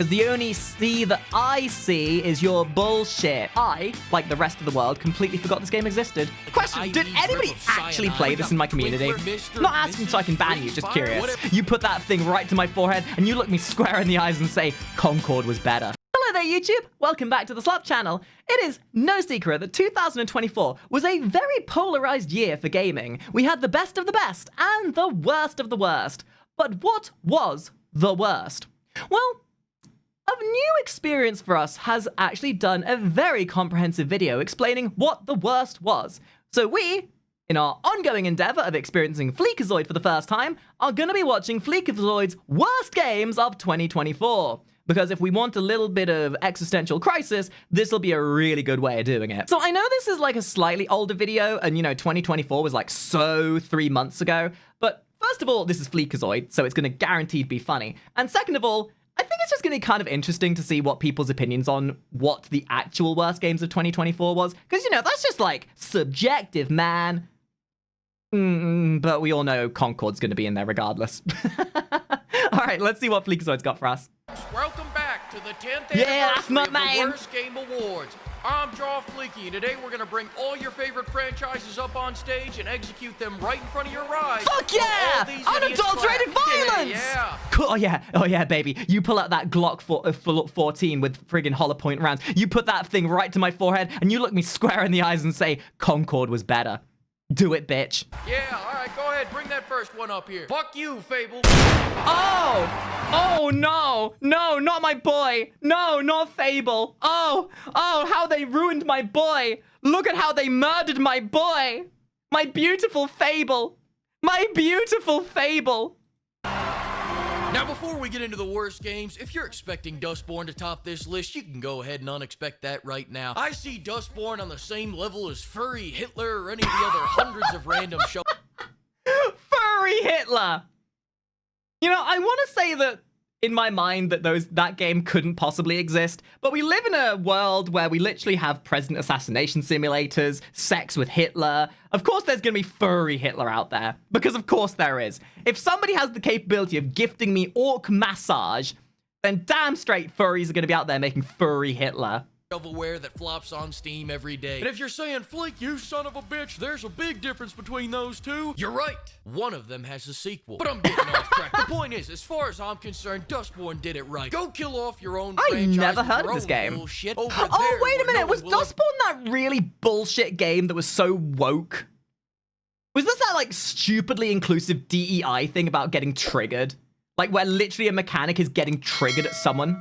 Because the only C that I see is your bullshit. I, like the rest of the world, completely forgot this game existed. Question, did anybody actually play this in my community? Not asking so I can ban you, just curious. You put that thing right to my forehead, and you look me square in the eyes and say, Concord was better. Hello there, YouTube. Welcome back to the Slap Channel. It is no secret that 2024 was a very polarized year for gaming. We had the best of the best and the worst of the worst. But what was the worst? Well, a new experience for us has actually done a very comprehensive video explaining what the worst was. So we, in our ongoing endeavor of experiencing Fleekazoid for the first time, are going to be watching Fleekazoid's worst games of 2024. Because if we want a little bit of existential crisis, this will be a really good way of doing it. So I know this is like a slightly older video, and 2024 was like so 3 months ago, but first of all, this is Fleekazoid, so it's going to guaranteed be funny. And second of all, I think it's just going to be kind of interesting to see what people's opinions on what the actual worst games of 2024 was. Because, that's just like subjective, man. But we all know Concord's going to be in there regardless. All right, let's see what Fleekazoid's got for us. Welcome back to the 10th anniversary of the Worst Game Awards. I'm Jaw Fleeky, and today we're going to bring all your favorite franchises up on stage and execute them right in front of your eyes. Fuck yeah! Unadulterated violence! Yeah. Cool. Oh yeah, baby. You pull out that Glock 14 with friggin' hollow point rounds. You put that thing right to my forehead, and you look me square in the eyes and say, Concord was better. Do it, bitch. Yeah, all right, go ahead. Bring that first one up here. Fuck you, Fable. Oh, no. No, not my boy. No, not Fable. Oh, how they ruined my boy. Look at how they murdered my boy. My beautiful Fable. My beautiful Fable. Now, before we get into the worst games, if you're expecting Dustborn to top this list, you can go ahead and unexpect that right now. I see Dustborn on the same level as Furry, Hitler, or any of the other hundreds of random shows. Furry Hitler! I want to say that in my mind that game couldn't possibly exist, but we live in a world where we literally have president assassination simulators, sex with Hitler. Of course there's going to be furry Hitler out there, because of course there is. If somebody has the capability of gifting me orc massage, then damn straight furries are going to be out there making furry Hitler. Shovelware that flops on Steam every day. And if you're saying, Fleek, you son of a bitch, there's a big difference between those two, you're right. One of them has a sequel. But I'm getting off track. The point is, as far as I'm concerned, Dustborn did it right. Go kill off your own franchise. I never heard of this game. Oh, wait a minute. Was Dustborn that really bullshit game that was so woke? Was this that, like, stupidly inclusive DEI thing about getting triggered? Like, where literally a mechanic is getting triggered at someone?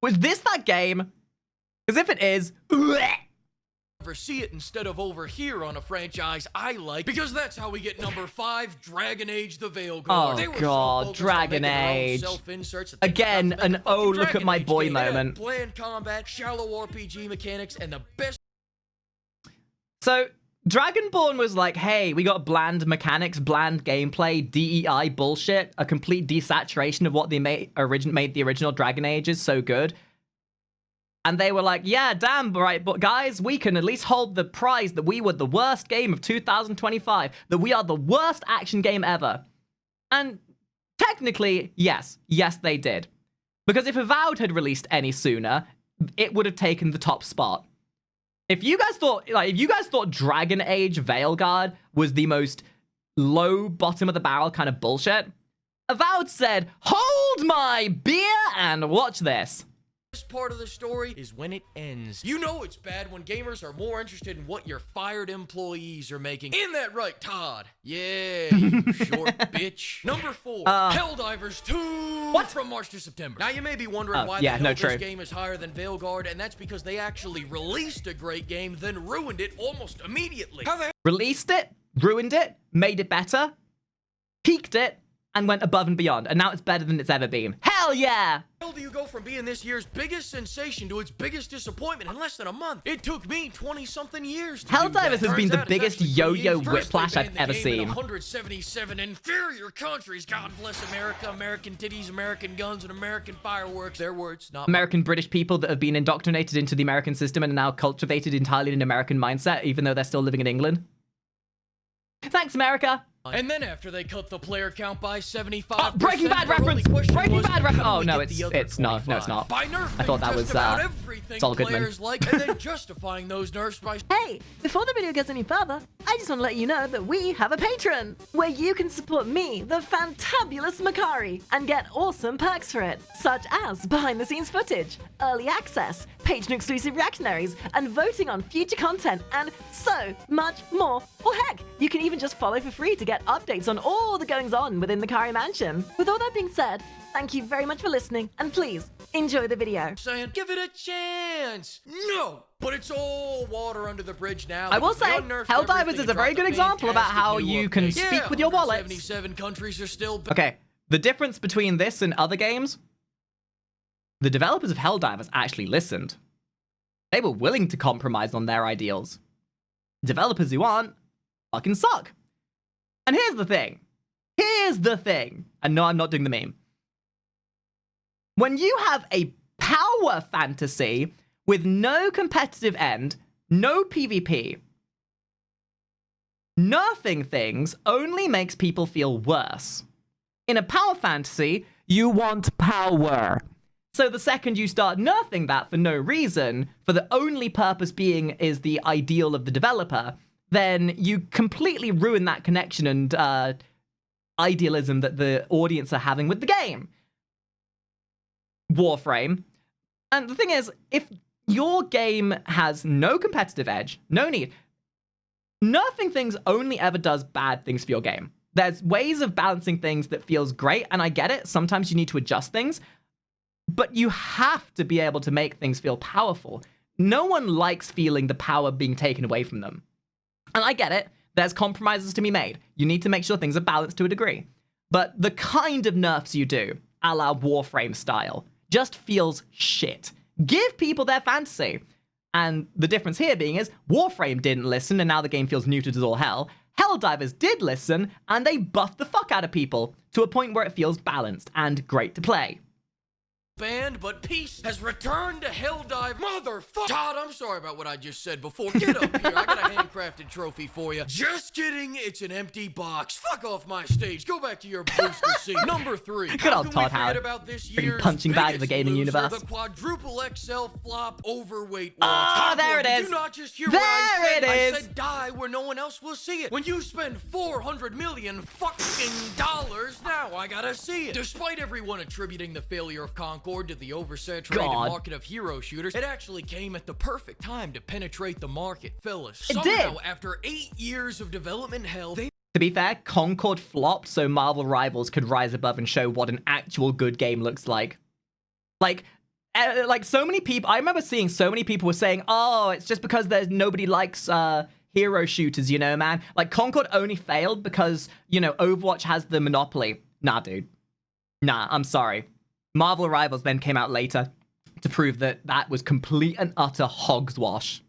Was this that game? Because if it is, ever see it instead of over here on a franchise I like, because that's how we get number 5, Dragon Age: The Veilguard. Oh god, Dragon Age. Again, an oh look at my boy moment. Bland combat, shallow RPG mechanics, and the best. So Dragonborn was like, hey, we got bland mechanics, bland gameplay, DEI bullshit, a complete desaturation of what they made the original Dragon Age is so good. And they were like, yeah, damn right, but guys, we can at least hold the prize that we were the worst game of 2025, that we are the worst action game ever. And technically, yes, they did. Because if Avowed had released any sooner, it would have taken the top spot. If you guys thought Dragon Age Veilguard was the most low bottom of the barrel kind of bullshit, Avowed said, hold my beer and watch this. This part of the story is when it ends. You know it's bad when gamers are more interested in what your fired employees are making. Ain't that right, Todd? Yeah, you short bitch. Number 4, Helldivers 2 from March to September. Now you may be wondering why this game is higher than Veilguard, and that's because they actually released a great game, then ruined it almost immediately. How the hell? Released it, ruined it, made it better, peaked it, and went above and beyond, and now it's better than it's ever been. Hell yeah! How do you go from being this year's biggest sensation to its biggest disappointment in less than a month? It took me 20-something years to Helldivers has been the biggest yo-yo whiplash I've ever seen. 177 inferior countries. God bless America, American titties, American guns, and American fireworks. Their words, not American British people that have been indoctrinated into the American system and are now cultivated entirely in an American mindset, even though they're still living in England. Thanks, America. And then after they cut the player count by 75%, Breaking Bad reference! Breaking Bad reference! Oh, no, it's not. No, it's not. By nerfing I thought that was Saul Goodman. Like, and then justifying those nerfs by... Hey, before the video goes any further, I just want to let you know that we have a Patreon, where you can support me, the fantabulous Makari, and get awesome perks for it, such as behind-the-scenes footage, early access, patron-exclusive reactionaries, and voting on future content, and so much more. Or heck, you can even just follow for free to get updates on all the goings-on within the Kari mansion. With all that being said, thank you very much for listening, and please, enjoy the video. Saying, give it a chance. No, but it's all water under the bridge now. I will say, Helldivers is a very good example about how you can speak with your wallets. 77 countries are still... Okay, the difference between this and other games, the developers of Helldivers actually listened. They were willing to compromise on their ideals. Developers who aren't fucking suck. And here's the thing. And no, I'm not doing the meme. When you have a power fantasy with no competitive end, no PvP, nerfing things only makes people feel worse. In a power fantasy, you want power. So the second you start nerfing that for no reason, for the only purpose being is the ideal of the developer, then you completely ruin that connection and idealism that the audience are having with the game. Warframe. And the thing is, if your game has no competitive edge, no need, nerfing things only ever does bad things for your game. There's ways of balancing things that feels great, and I get it. Sometimes you need to adjust things, but you have to be able to make things feel powerful. No one likes feeling the power being taken away from them. And I get it. There's compromises to be made. You need to make sure things are balanced to a degree. But the kind of nerfs you do, a la Warframe style, just feels shit. Give people their fantasy. And the difference here being is Warframe didn't listen and now the game feels neutered as all hell. Helldivers did listen and they buffed the fuck out of people to a point where it feels balanced and great to play. Banned, but peace has returned to Helldive. Motherfucker! Todd, I'm sorry about what I just said before. Get up here. I got a handcrafted trophy for you. Just kidding. It's an empty box. Fuck off my stage. Go back to your booster seat. Number 3. Good old Todd Howard. About this year's punching bag of the gaming universe. The quadruple XL flop overweight watch. Ah, there it is. Did you not just hear there what I said? It is. I said die where no one else will see it. When you spend $400 million fucking dollars, now I gotta see it. Despite everyone attributing the failure of Concord to the oversaturated market of hero shooters, it actually came at the perfect time to penetrate the market. Fellas, somehow, after 8 years of development hell, they... To be fair, Concord flopped so Marvel Rivals could rise above and show what an actual good game looks like. Like so many people, I remember seeing so many people were saying, oh, it's just because there's nobody likes hero shooters, you know, man. Like, Concord only failed because, you know, Overwatch has the monopoly. Nah, dude. Nah, I'm sorry. Marvel Rivals then came out later to prove that that was complete and utter hogswash.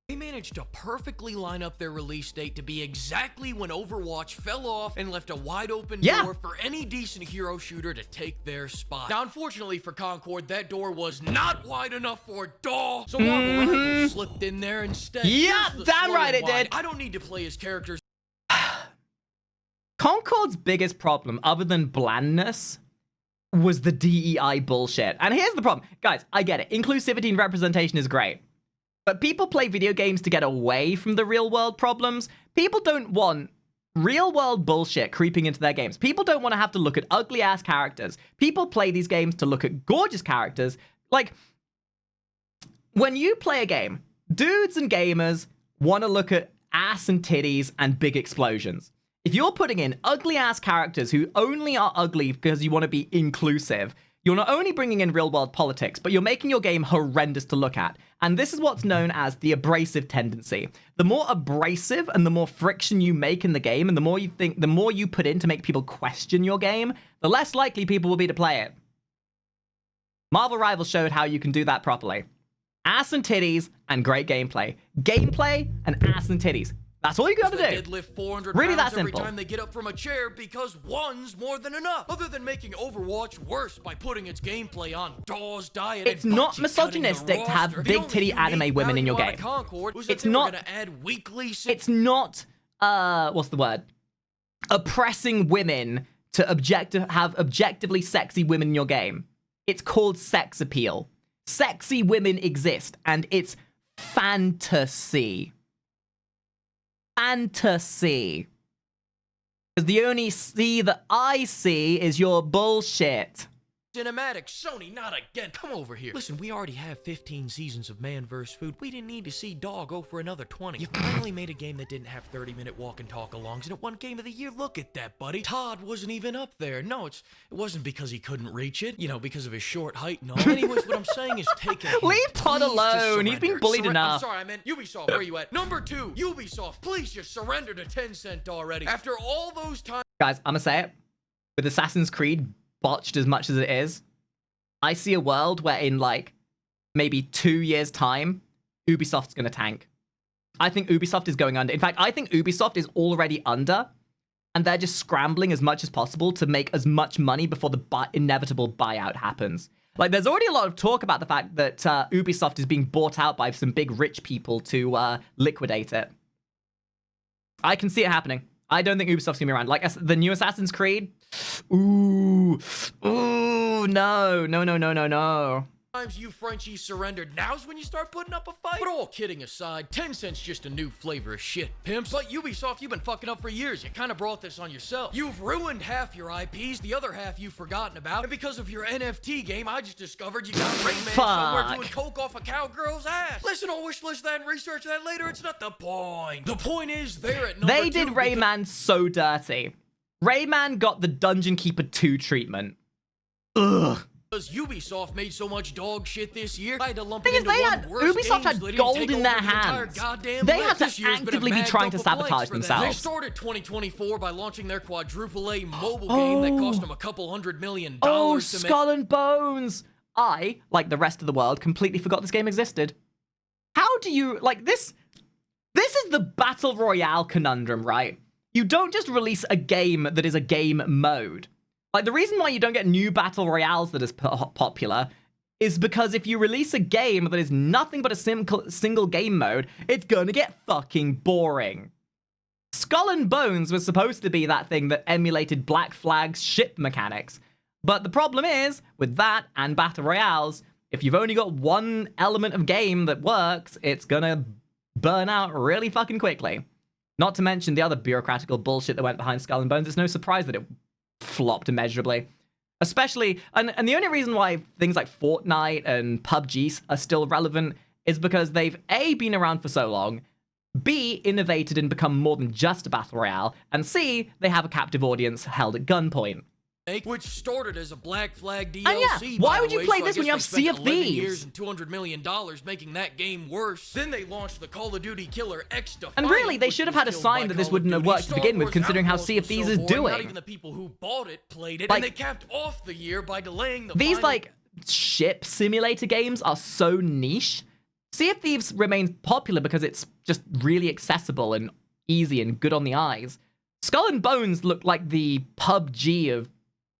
They managed to perfectly line up their release date to be exactly when Overwatch fell off and left a wide open door for any decent hero shooter to take their spot. Now, unfortunately for Concord, that door was not wide enough for DAW, so Marvel Rivals slipped in there instead. Yeah, damn right it did. I don't need to play as characters. Concord's biggest problem, other than blandness, was the DEI bullshit. And here's the problem. Guys, I get it. Inclusivity and representation is great. But people play video games to get away from the real-world problems. People don't want real-world bullshit creeping into their games. People don't want to have to look at ugly-ass characters. People play these games to look at gorgeous characters. Like, when you play a game, dudes and gamers want to look at ass and titties and big explosions. If you're putting in ugly-ass characters who only are ugly because you want to be inclusive, you're not only bringing in real-world politics, but you're making your game horrendous to look at. And this is what's known as the abrasive tendency. The more abrasive and the more friction you make in the game, and the more you put in to make people question your game, the less likely people will be to play it. Marvel Rivals showed how you can do that properly. Ass and titties and great gameplay. Gameplay and ass and titties. That's all you gotta do. Deadlift 400 really that every simple. Time they get up from a chair because one's more than enough. Other than making Overwatch worse by putting its gameplay on DAW's diet. It's not misogynistic to have big titty anime women in your game. It's not. Add weekly. It's not. What's the word? oppressing women to have objectively sexy women in your game. It's called sex appeal. Sexy women exist, and it's fantasy. Fantasy. Because the only C that I see is your bullshit. Cinematic, Sony, not again. Come over here. Listen, we already have 15 seasons of Man vs. Food. We didn't need to see Dog go for another 20. You finally made a game that didn't have 30-minute walk and talk alongs, and it won Game of the Year. Look at that, buddy. Todd wasn't even up there. No, it wasn't because he couldn't reach it. You know, because of his short height and all. Anyways, what I'm saying is take a hint. Leave Todd alone. He's been bullied enough. I'm sorry, I meant Ubisoft. Where you at? Number 2, Ubisoft. Please just surrender to Tencent already. After all those times. Guys, I'm gonna say it. With Assassin's Creed botched as much as it is, I see a world where in like maybe 2 years' time, Ubisoft's going to tank. I think Ubisoft is going under. In fact, I think Ubisoft is already under, and they're just scrambling as much as possible to make as much money before the inevitable buyout happens. Like, there's already a lot of talk about the fact that Ubisoft is being bought out by some big rich people to liquidate it. I can see it happening. I don't think Ubisoft's gonna be around. Like, the new Assassin's Creed? Ooh, no. Times you Frenchies surrendered, now's when you start putting up a fight? But all kidding aside, Tencent's just a new flavor of shit, pimps. But Ubisoft, you've been fucking up for years. You kind of brought this on yourself. You've ruined half your IPs, the other half you've forgotten about. And because of your NFT game, I just discovered you got Rayman somewhere doing coke off a cowgirl's ass. Listen, I'll wish list that and research that later. It's not the point. The point is, they're at number 2. They did Rayman so dirty. Rayman got the Dungeon Keeper 2 treatment. Ugh. Because Ubisoft made so much dog shit this year, I had to lump The it thing is, into one worst Ubisoft games had gold in their hands. They had to actively be trying to sabotage themselves. They started 2024 by launching their quadruple A mobile game that cost them a couple $100 million to make. Skull and Bones! I, like the rest of the world, completely forgot this game existed. How do you, like, this is the Battle Royale conundrum, right? You don't just release a game that is a game mode. Like, the reason why you don't get new Battle Royales that is popular is because if you release a game that is nothing but a single game mode, it's gonna get fucking boring. Skull and Bones was supposed to be that thing that emulated Black Flag's ship mechanics. But the problem is, with that and Battle Royales, if you've only got one element of game that works, it's gonna burn out really fucking quickly. Not to mention the other bureaucratical bullshit that went behind Skull and Bones. It's no surprise that it flopped immeasurably. Especially, and the only reason why things like Fortnite and PUBG are still relevant is because they've A, been around for so long, B, innovated and become more than just a battle royale, and C, they have a captive audience held at gunpoint. Which started as a Black Flag DLC. And yeah, why would you play this when you have Sea of Thieves? Years and $200 million making that game worse. Then they launched the Call of Duty Killer X Defiant. And really, they should have had a sign that this wouldn't have worked to begin with, considering how Sea of Thieves is doing. Not even the people who bought it played it, and they capped off the year by delaying the These, like, ship simulator games are so niche. Sea of Thieves remains popular because it's just really accessible and easy and good on the eyes. Skull and Bones look like the PUBG of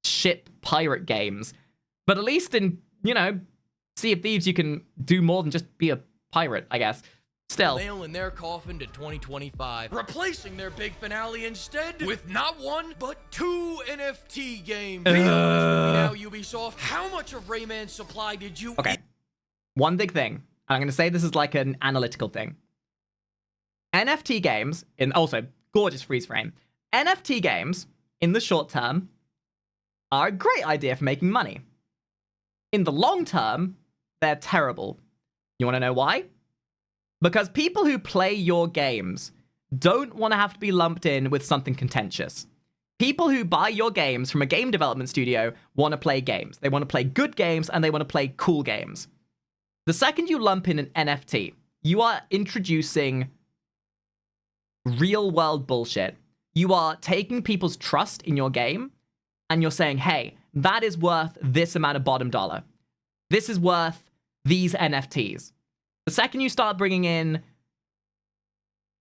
ship pirate games, but at least in, you know, Sea of Thieves you can do more than just be a pirate, I guess. Still, nailing their coffin to 2025, replacing their big finale instead with not one but 2 NFT games. Now, Ubisoft, how much of Rayman's supply did you? Okay, one big thing, and I'm going to say this is like an analytical thing. NFT games, and also gorgeous freeze frame, NFT games in the short term are a great idea for making money. In the long term, they're terrible. You want to know why? Because people who play your games don't want to have to be lumped in with something contentious. People who buy your games from a game development studio want to play games. They want to play good games and they want to play cool games. The second you lump in an NFT, you are introducing real-world bullshit. You are taking people's trust in your game and you're saying, hey, that is worth this amount of bottom dollar. This is worth these NFTs. The second you start bringing in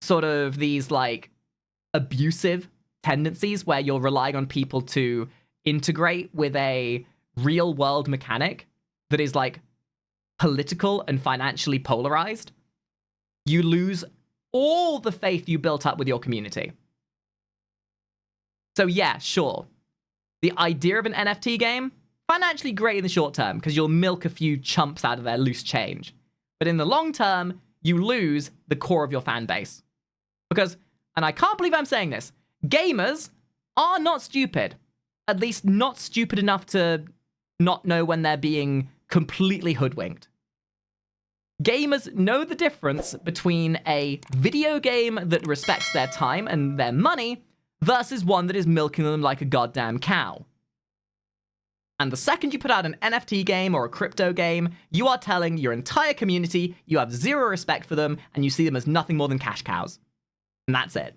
sort of these, like, abusive tendencies where you're relying on people to integrate with a real-world mechanic that is, like, political and financially polarized, you lose all the faith you built up with your community. So yeah, sure. The idea of an NFT game, financially great in the short term, because you'll milk a few chumps out of their loose change. But in the long term, you lose the core of your fan base. Because, and I can't believe I'm saying this, gamers are not stupid. At least not stupid enough to not know when they're being completely hoodwinked. Gamers know the difference between a video game that respects their time and their money versus one that is milking them like a goddamn cow. And the second you put out an NFT game or a crypto game, you are telling your entire community you have zero respect for them and you see them as nothing more than cash cows. And that's it.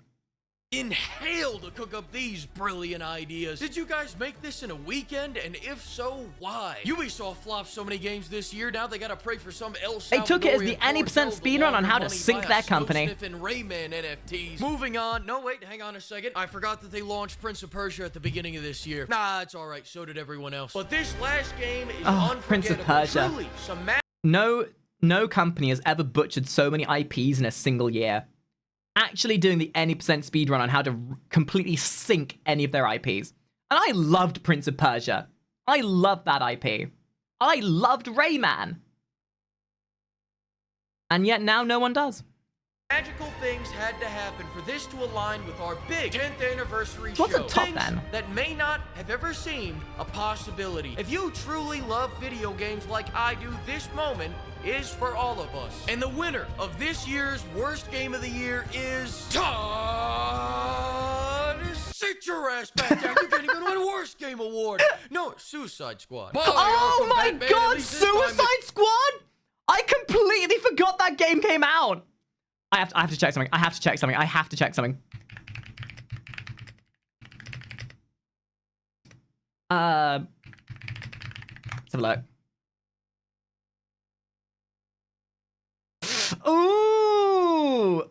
In hell to cook up these brilliant ideas. Did you guys make this in a weekend? And if so, why? Ubisoft flopped so many games this year, now they gotta pray for some They took it as the any percent speedrun on how to sink their company. Rayman NFTs. Moving on. No, wait, hang on a second. I forgot that they launched Prince of Persia at the beginning of this year. Nah, it's alright, so did everyone else. But this last game is unforgettable. Prince of Persia. Truly, No company has ever butchered so many IPs in a single year. Actually doing the any percent speedrun on how to completely sink any of their IPs. And I loved Prince of Persia. I loved that IP. I loved Rayman. And yet now no one does. Magical things had to happen for this to align with our big 10th anniversary show. What's a top things then? That may not have ever seemed a possibility. If you truly love video games like I do, this moment is for all of us. And the winner of this year's worst game of the year is Todd. Sit your ass back down. You can't even win a worst game award. No, Suicide Squad. Boy, Oh my Batman, god, Suicide Squad? I completely forgot that game came out. I have to check something. I have to check something. Let's have a look. Ooh,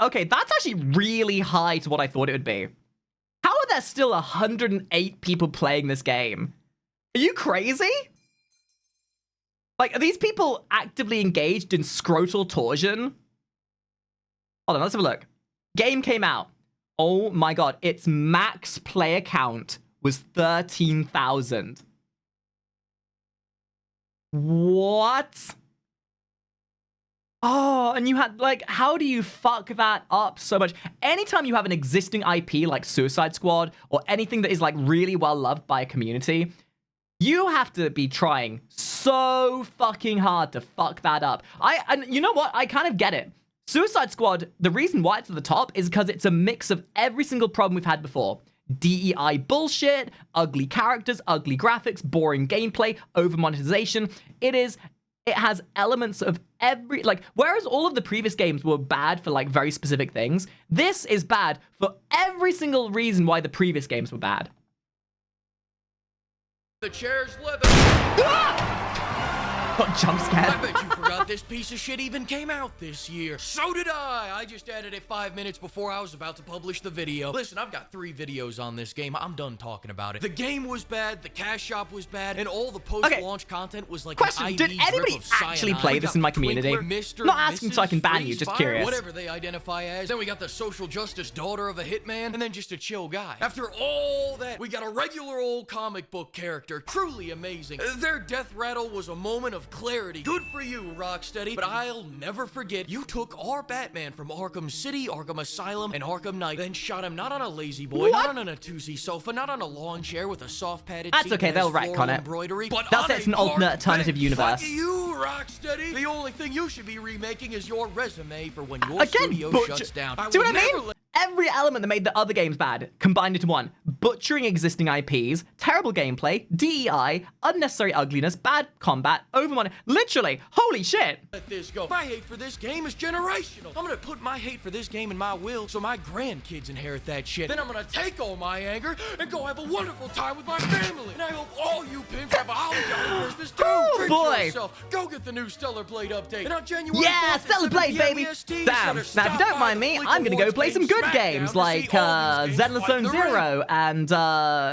okay, that's actually really high to what I thought it would be. How are there still 108 people playing this game? Are you crazy? Like, are these people actively engaged in scrotal torsion? Hold on, let's have a look. Game came out. Oh my god, its max player count was 13,000. What? Oh, and you had, like, how do you fuck that up so much? Anytime you have an existing IP like Suicide Squad or anything that is, like, really well loved by a community, you have to be trying so fucking hard to fuck that up. And you know what? I kind of get it. Suicide Squad, the reason why it's at the top is because it's a mix of every single problem we've had before. DEI bullshit, ugly characters, ugly graphics, boring gameplay, over-monetization. It has elements of every, like, whereas all of the previous games were bad for, like, very specific things, this is bad for every single reason why the previous games were bad. The chair's leather. Ah! Got jump scared. I bet you forgot this piece of shit even came out this year. So did I. I just added it 5 minutes before I was about to publish the video. Listen, I've got 3 videos on this game. I'm done talking about it. The game was bad, the cash shop was bad, and all the post-launch content was like Question, an IV did anybody drip of cyanide. actually play this in my community? Mr. Not asking Mrs. so I can ban you, Freeze just Fire, curious. Whatever they identify as. Then we got the social justice daughter of a hitman, and then just a chill guy. After all that, we got a regular old comic book character. Truly amazing. Their death rattle was a moment of clarity. Good for you, Rocksteady, but I'll never forget you took our Batman from Arkham City, Arkham Asylum, and Arkham Knight, then shot him not on a lazy boy, not on a 2-seat sofa, not on a lawn chair with a soft padded seat. That's okay, they'll retcon it. Embroidery, but That's it's an alternate alternative universe. Fuck you, Rocksteady. The only thing you should be remaking is your resume for when your Again, studio shuts down. See what I mean? Every element that made the other games bad combined into one. Butchering existing IPs, terrible gameplay, DEI, unnecessary ugliness, bad combat, overmoney. Literally, holy shit. Let this go. My hate for this game is generational. I'm gonna put my hate for this game in my will so my grandkids inherit that shit. Then I'm gonna take all my anger and go have a wonderful time with my family. And I hope all you pimps have a holly jolly Christmas too. Oh, Treat boy. yourself. Go get the new Stellar Blade update. And on January Yeah, 4th, Stellar Blade, baby. Damn. Now, if you don't mind me, I'm gonna go play some good games like Zenless Zone Zero and and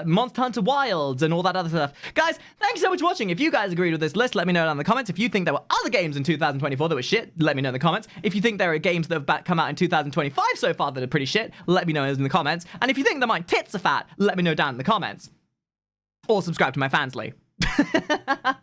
Monster Hunter Wilds and all that other stuff. Guys, thank you so much for watching. If you guys agreed with this list, let me know down in the comments. If you think there were other games in 2024 that were shit, let me know in the comments. If you think there are games that have come out in 2025 so far that are pretty shit, let me know in the comments. And if you think that my tits are fat, let me know down in the comments. Or subscribe to my Fansly.